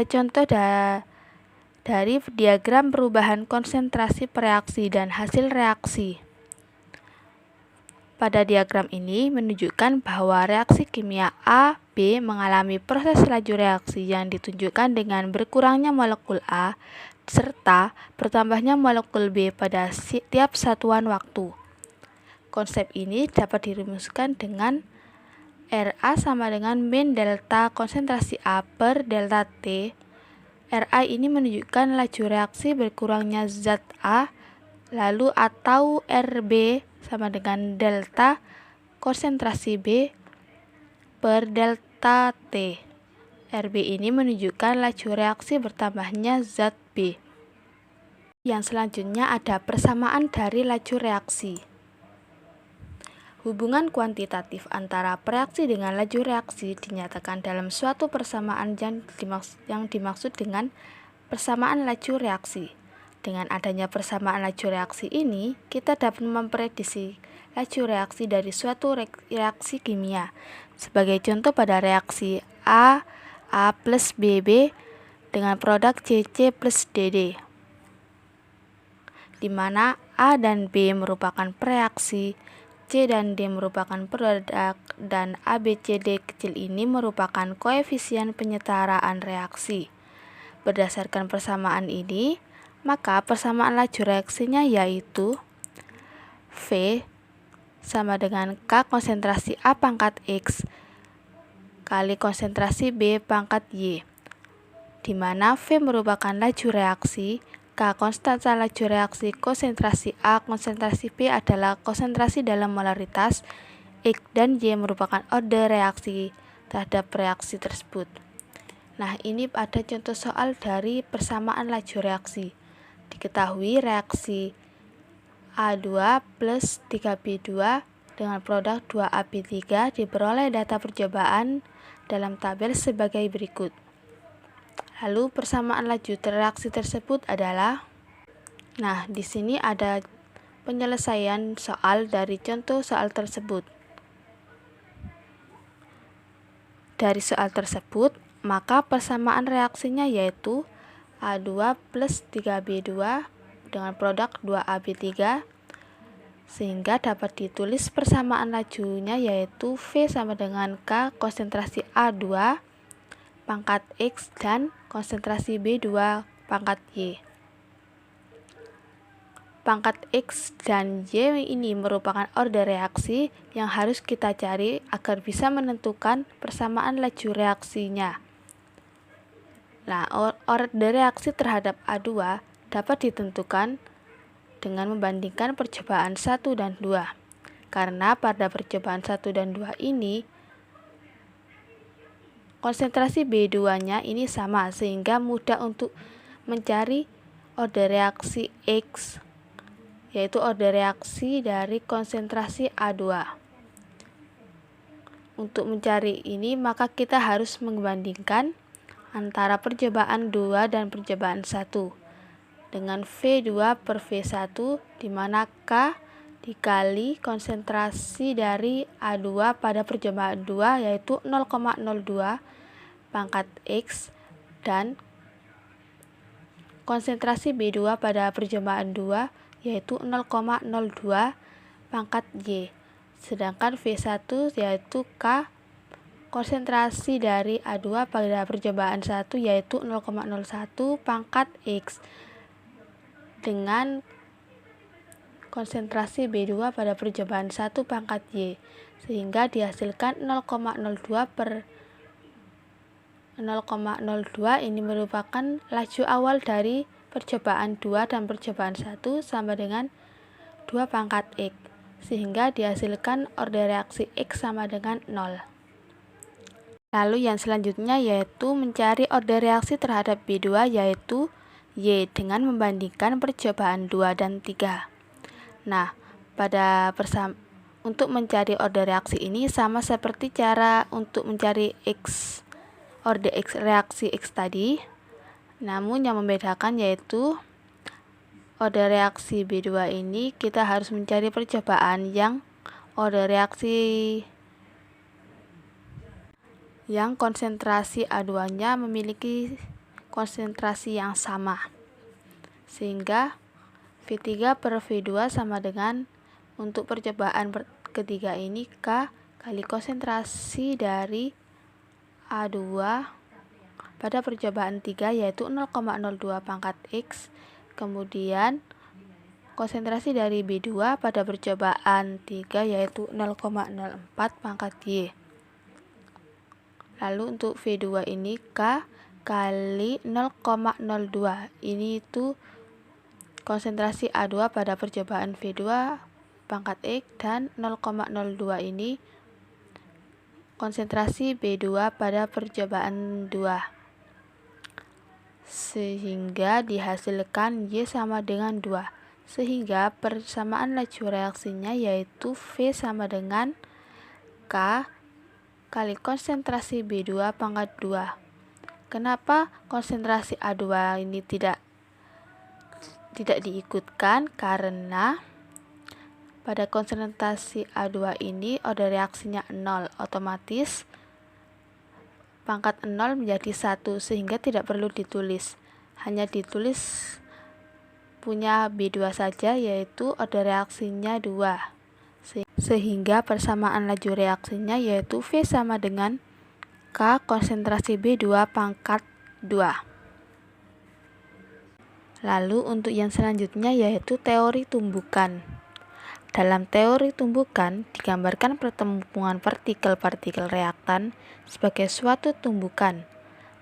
ada contoh dari diagram perubahan konsentrasi reaksi dan hasil reaksi. Pada diagram ini menunjukkan bahwa reaksi kimia A, B mengalami proses laju reaksi yang ditunjukkan dengan berkurangnya molekul A serta bertambahnya molekul B pada setiap satuan waktu. Konsep ini dapat dirumuskan dengan Ra sama dengan min delta konsentrasi A per delta T. Ra ini menunjukkan laju reaksi berkurangnya zat A, lalu atau Rb sama dengan delta konsentrasi B per delta T. Rb ini menunjukkan laju reaksi bertambahnya zat B. Yang selanjutnya ada persamaan dari laju reaksi. Hubungan kuantitatif antara reaksi dengan laju reaksi dinyatakan dalam suatu persamaan yang dimaksud dengan persamaan laju reaksi. Dengan adanya persamaan laju reaksi ini, kita dapat memprediksi laju reaksi dari suatu reaksi kimia. Sebagai contoh pada reaksi A plus BB dengan produk CC plus DD, di mana A dan B merupakan reaksi, C dan D merupakan produk, dan ABCD kecil ini merupakan koefisien penyetaraan reaksi. Berdasarkan persamaan ini, maka persamaan laju reaksinya yaitu V sama dengan K konsentrasi A pangkat X kali konsentrasi B pangkat Y, di mana V merupakan laju reaksi, K konstanta laju reaksi, konsentrasi A, konsentrasi B adalah konsentrasi dalam molaritas, X dan Y merupakan order reaksi terhadap reaksi tersebut. Nah, ini ada contoh soal dari persamaan laju reaksi. Diketahui reaksi A2 plus 3B2 dengan produk 2AB3 diperoleh data percobaan dalam tabel sebagai berikut. Lalu persamaan laju reaksi tersebut adalah, nah di sini ada penyelesaian soal dari contoh soal tersebut. Dari soal tersebut, maka persamaan reaksinya yaitu A2 plus 3B2 dengan produk 2AB3, sehingga dapat ditulis persamaan lajunya yaitu V sama dengan K konsentrasi A2 pangkat X dan konsentrasi B2 pangkat Y. Pangkat X dan Y ini merupakan order reaksi yang harus kita cari agar bisa menentukan persamaan laju reaksinya. Nah, order reaksi terhadap A2 dapat ditentukan dengan membandingkan percobaan 1 dan 2. Karena pada percobaan 1 dan 2 ini konsentrasi B2-nya ini sama, sehingga mudah untuk mencari order reaksi X, yaitu order reaksi dari konsentrasi A2. Untuk mencari ini, maka kita harus membandingkan antara percobaan 2 dan percobaan 1 dengan V2 per V1, di mana K dikali konsentrasi dari A2 pada percobaan 2 yaitu 0,02 pangkat X dan konsentrasi B2 pada percobaan 2 yaitu 0,02 pangkat Y. Sedangkan V1 yaitu K konsentrasi dari A2 pada percobaan 1 yaitu 0,01 pangkat X dengan konsentrasi B2 pada percobaan 1 pangkat Y, sehingga dihasilkan 0,02 per 0,02. Ini merupakan laju awal dari percobaan 2 dan percobaan 1 sama dengan 2 pangkat X, sehingga dihasilkan order reaksi X sama dengan 0. Lalu yang selanjutnya yaitu mencari order reaksi terhadap B2 yaitu Y dengan membandingkan percobaan 2 dan 3. Nah, untuk mencari order reaksi ini sama seperti cara untuk mencari order reaksi X tadi. Namun yang membedakan yaitu order reaksi B2 ini kita harus mencari percobaan yang order reaksi yang konsentrasi A2-nya memiliki konsentrasi yang sama, sehingga V3 per V2 sama dengan, untuk percobaan ketiga ini, K kali konsentrasi dari A2 pada percobaan 3 yaitu 0,02 pangkat X, kemudian konsentrasi dari B2 pada percobaan 3 yaitu 0,04 pangkat Y. Lalu untuk V2 ini K kali 0,02, ini itu konsentrasi A2 pada percobaan V2 pangkat X, dan 0,02 ini konsentrasi B2 pada percobaan 2, sehingga dihasilkan Y sama dengan 2, sehingga persamaan laju reaksinya yaitu V sama dengan K kali konsentrasi B2 pangkat 2. Kenapa konsentrasi A2 ini tidak diikutkan? Karena pada konsentrasi A2 ini order reaksinya 0, otomatis pangkat 0 menjadi 1, sehingga tidak perlu ditulis. Hanya ditulis punya B2 saja, yaitu order reaksinya 2. Sehingga persamaan laju reaksinya yaitu V sama dengan K konsentrasi B2 pangkat 2. Lalu untuk yang selanjutnya yaitu teori tumbukan. Dalam teori tumbukan digambarkan pertemuan partikel-partikel reaktan sebagai suatu tumbukan.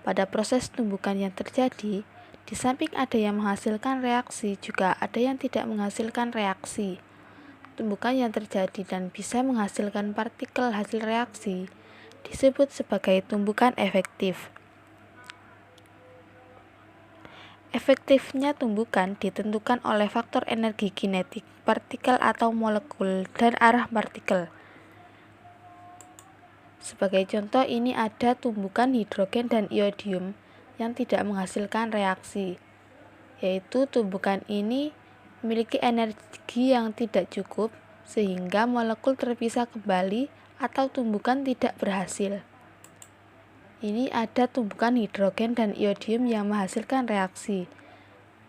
Pada proses tumbukan yang terjadi, di samping ada yang menghasilkan reaksi, juga ada yang tidak menghasilkan reaksi. Tumbukan yang terjadi dan bisa menghasilkan partikel hasil reaksi disebut sebagai tumbukan efektif. Efektifnya tumbukan ditentukan oleh faktor energi kinetik partikel atau molekul dan arah partikel. Sebagai contoh, ini ada tumbukan hidrogen dan iodium yang tidak menghasilkan reaksi, yaitu tumbukan ini memiliki energi yang tidak cukup sehingga molekul terpisah kembali atau tumbukan tidak berhasil. Ini ada tumbukan hidrogen dan iodium yang menghasilkan reaksi,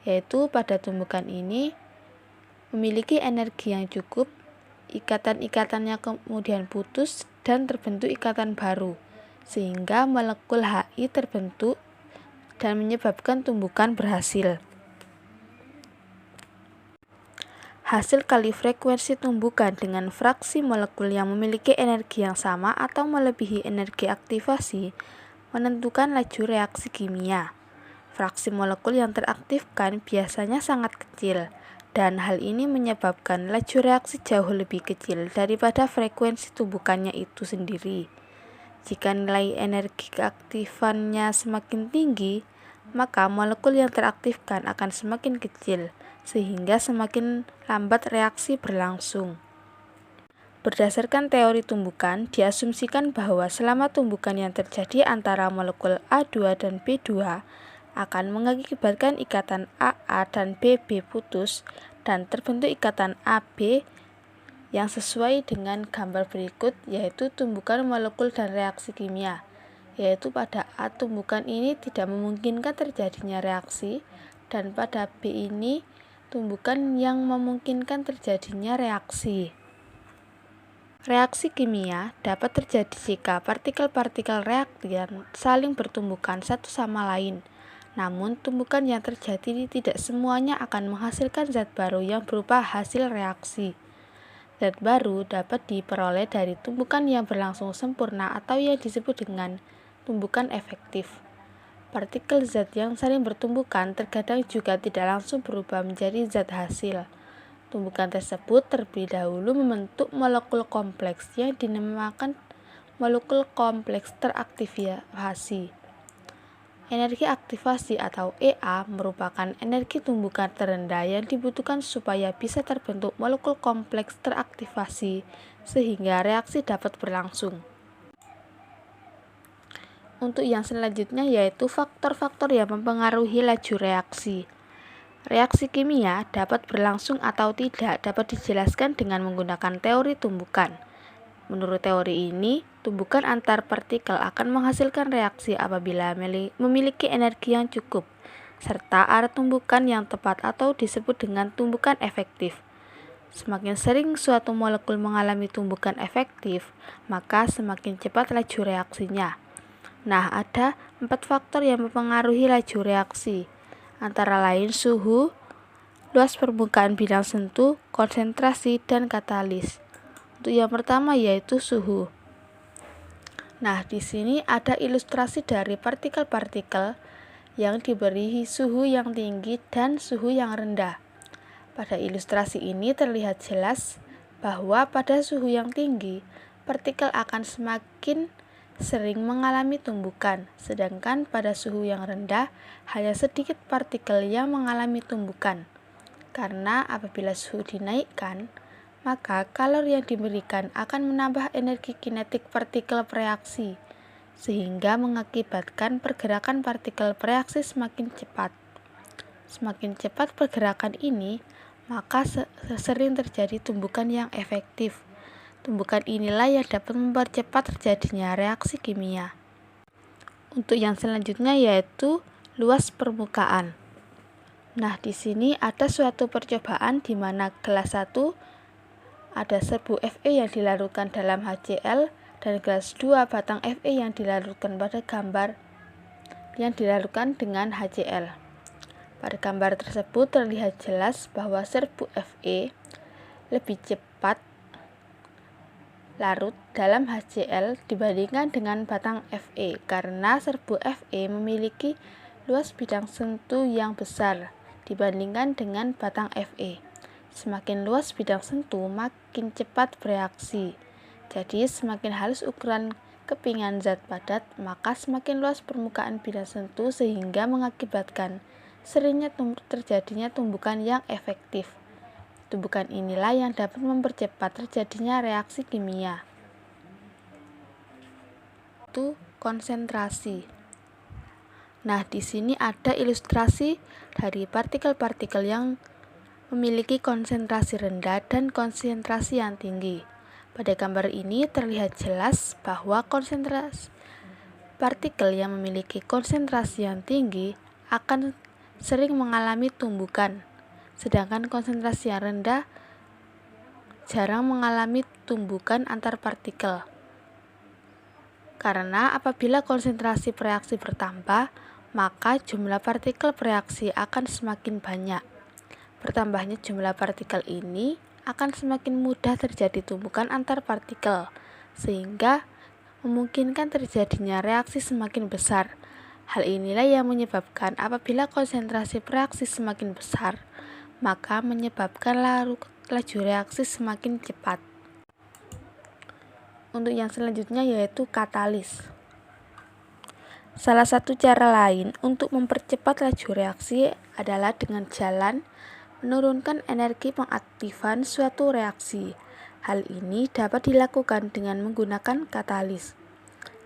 yaitu pada tumbukan ini memiliki energi yang cukup, ikatan-ikatannya kemudian putus dan terbentuk ikatan baru, sehingga molekul HI terbentuk dan menyebabkan tumbukan berhasil. Hasil kali frekuensi tumbukan dengan fraksi molekul yang memiliki energi yang sama atau melebihi energi aktivasi menentukan laju reaksi kimia. Fraksi molekul yang teraktifkan biasanya sangat kecil, dan hal ini menyebabkan laju reaksi jauh lebih kecil daripada frekuensi tumbukannya itu sendiri. Jika nilai energi keaktifannya semakin tinggi, maka molekul yang teraktifkan akan semakin kecil, sehingga semakin lambat reaksi berlangsung. Berdasarkan teori tumbukan, diasumsikan bahwa selama tumbukan yang terjadi antara molekul A2 dan B2 akan mengakibatkan ikatan AA dan BB putus dan terbentuk ikatan AB yang sesuai dengan gambar berikut, yaitu tumbukan molekul dan reaksi kimia, yaitu pada A tumbukan ini tidak memungkinkan terjadinya reaksi, dan pada B ini tumbukan yang memungkinkan terjadinya reaksi. Reaksi kimia dapat terjadi jika partikel-partikel reaktan saling bertumbukan satu sama lain. Namun, tumbukan yang terjadi tidak semuanya akan menghasilkan zat baru yang berupa hasil reaksi. Zat baru dapat diperoleh dari tumbukan yang berlangsung sempurna atau yang disebut dengan tumbukan efektif. Partikel zat yang saling bertumbukan terkadang juga tidak langsung berubah menjadi zat hasil. Tumbukan tersebut terlebih dahulu membentuk molekul kompleks yang dinamakan molekul kompleks teraktivasi. Energi aktivasi atau EA merupakan energi tumbukan terendah yang dibutuhkan supaya bisa terbentuk molekul kompleks teraktivasi sehingga reaksi dapat berlangsung. Untuk yang selanjutnya yaitu faktor-faktor yang mempengaruhi laju reaksi. Reaksi kimia dapat berlangsung atau tidak dapat dijelaskan dengan menggunakan teori tumbukan. Menurut teori ini, tumbukan antar partikel akan menghasilkan reaksi apabila memiliki energi yang cukup, serta arah tumbukan yang tepat atau disebut dengan tumbukan efektif. Semakin sering suatu molekul mengalami tumbukan efektif, maka semakin cepat laju reaksinya. Nah, ada 4 faktor yang mempengaruhi laju reaksi, antara lain suhu, luas permukaan bidang sentuh, konsentrasi, dan katalis. Untuk yang pertama yaitu suhu. Nah, di sini ada ilustrasi dari partikel-partikel yang diberi suhu yang tinggi dan suhu yang rendah. Pada ilustrasi ini terlihat jelas bahwa pada suhu yang tinggi, partikel akan semakin sering mengalami tumbukan, sedangkan pada suhu yang rendah hanya sedikit partikel yang mengalami tumbukan. karena apabila suhu dinaikkan, maka kalori yang diberikan akan menambah energi kinetik partikel bereaksi, sehingga mengakibatkan pergerakan partikel bereaksi semakin cepat. Semakin cepat pergerakan ini, maka sering terjadi tumbukan yang efektif. Tumbukan inilah yang dapat mempercepat terjadinya reaksi kimia. Untuk yang selanjutnya yaitu luas permukaan. Nah, di sini ada suatu percobaan di mana gelas 1 ada serbu Fe yang dilarutkan dalam HCl dan gelas 2 batang Fe yang dilarutkan pada gambar yang dilarutkan dengan HCl. Pada gambar tersebut terlihat jelas bahwa serbu Fe lebih cepat larut dalam HCl dibandingkan dengan batang Fe karena serbu Fe memiliki luas bidang sentuh yang besar dibandingkan dengan batang Fe. Semakin luas bidang sentuh, makin cepat bereaksi. Jadi semakin halus ukuran kepingan zat padat, maka semakin luas permukaan bidang sentuh sehingga mengakibatkan seringnya terjadinya tumbukan yang efektif. Tumbukan inilah yang dapat mempercepat terjadinya reaksi kimia. Itu konsentrasi. Nah, di sini ada ilustrasi dari partikel-partikel yang memiliki konsentrasi rendah dan konsentrasi yang tinggi. Pada gambar ini terlihat jelas bahwa konsentrasi partikel yang memiliki konsentrasi yang tinggi akan sering mengalami tumbukan, sedangkan konsentrasi yang rendah jarang mengalami tumbukan antar partikel. Karena apabila konsentrasi bereaksi bertambah, maka jumlah partikel bereaksi akan semakin banyak. Bertambahnya jumlah partikel ini akan semakin mudah terjadi tumbukan antar partikel, sehingga memungkinkan terjadinya reaksi semakin besar. Hal inilah yang menyebabkan apabila konsentrasi bereaksi semakin besar, maka menyebabkan laju reaksi semakin cepat. Untuk yang selanjutnya yaitu katalis. Salah satu cara lain untuk mempercepat laju reaksi adalah dengan jalan menurunkan energi pengaktifan suatu reaksi. Hal ini dapat dilakukan dengan menggunakan katalis.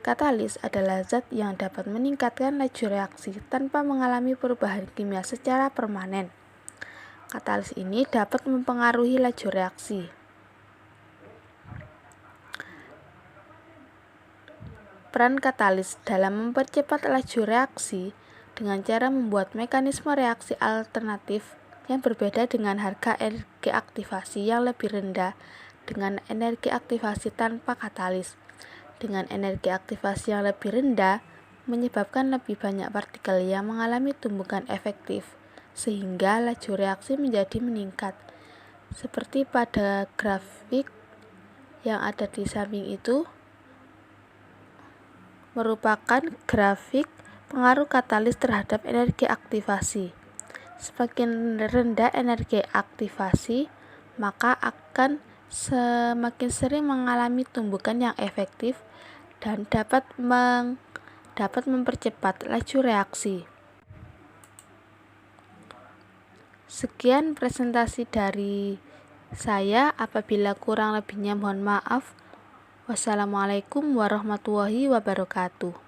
Katalis adalah zat yang dapat meningkatkan laju reaksi tanpa mengalami perubahan kimia secara permanen. Katalis ini dapat mempengaruhi laju reaksi. Peran katalis dalam mempercepat laju reaksi dengan cara membuat mekanisme reaksi alternatif yang berbeda dengan harga energi aktivasi yang lebih rendah dengan energi aktivasi tanpa katalis. Dengan energi aktivasi yang lebih rendah, menyebabkan lebih banyak partikel yang mengalami tumbukan efektif, sehingga laju reaksi menjadi meningkat. Seperti pada grafik yang ada di samping itu, merupakan grafik pengaruh katalis terhadap energi aktivasi. Semakin rendah energi aktivasi, maka akan semakin sering mengalami tumbukan yang efektif dan dapat mempercepat laju reaksi. Sekian presentasi dari saya, apabila kurang lebihnya mohon maaf. Wassalamualaikum warahmatullahi wabarakatuh.